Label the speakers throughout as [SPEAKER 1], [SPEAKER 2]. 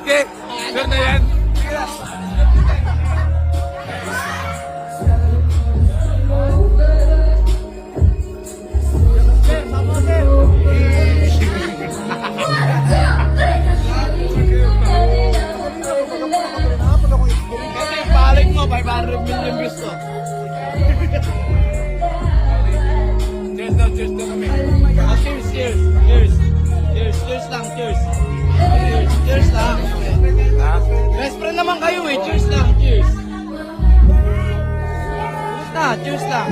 [SPEAKER 1] Hindi. Sure na yan.
[SPEAKER 2] Kasi yung paling mo, 500 million views to.
[SPEAKER 1] Cheers daw, cheers daw kami.
[SPEAKER 2] Oh, cheers, cheers, cheers. Cheers, cheers lang, cheers. Cheers, cheers lang.
[SPEAKER 1] Ha?
[SPEAKER 2] Best friend naman kayo eh, cheers lang, cheers. Cheers na, cheers lang.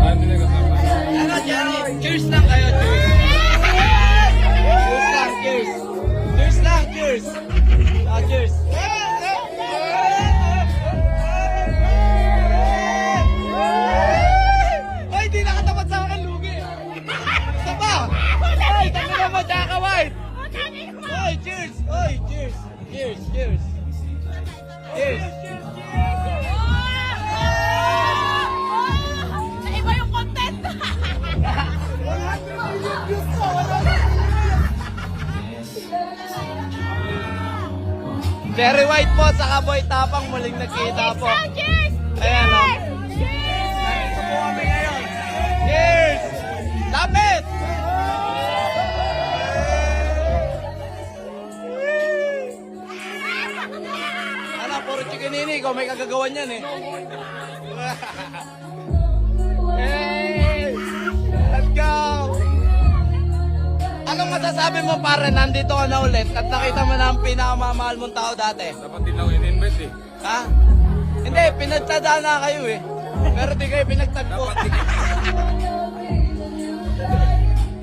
[SPEAKER 1] Ano na kasama?
[SPEAKER 2] Ano, Jenny? Cheers lang kayo, cheers. Cheers lang, cheers. Cheers lang, cheers. Ah, cheers. Ay, di nakatapat sa akin, lugi. Isa pa. Ay, tabi naman, tsaka white. Ay, cheers. Ay, cheers. Cheers, cheers. Cheers.
[SPEAKER 3] Iba yung content.
[SPEAKER 2] Cherry White po, saka Boy Tapang, muling nagkita po.
[SPEAKER 3] Cheers!
[SPEAKER 2] Ayan, o.
[SPEAKER 3] Cheers!
[SPEAKER 2] Cheers! Lapit! Ano, puro chikinini, ikaw may kagagawan yan eh. Hey! Let's go! Anong masasabi mo pare, nandito ka na ulit at nakita mo na ang pinakamamahal mong tao dati?
[SPEAKER 1] Dapat din ako in-invite eh.
[SPEAKER 2] Ha? Hindi, pinagtadaan na kayo eh. Pero di kayo pinagtagpo.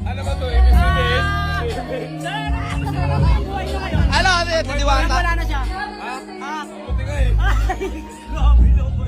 [SPEAKER 1] Ano ba to? Ibig sabihin?
[SPEAKER 2] Ano, ano yun, diwata?
[SPEAKER 3] Wala na siya.
[SPEAKER 1] Ha? Buti nga eh.
[SPEAKER 3] Grabe.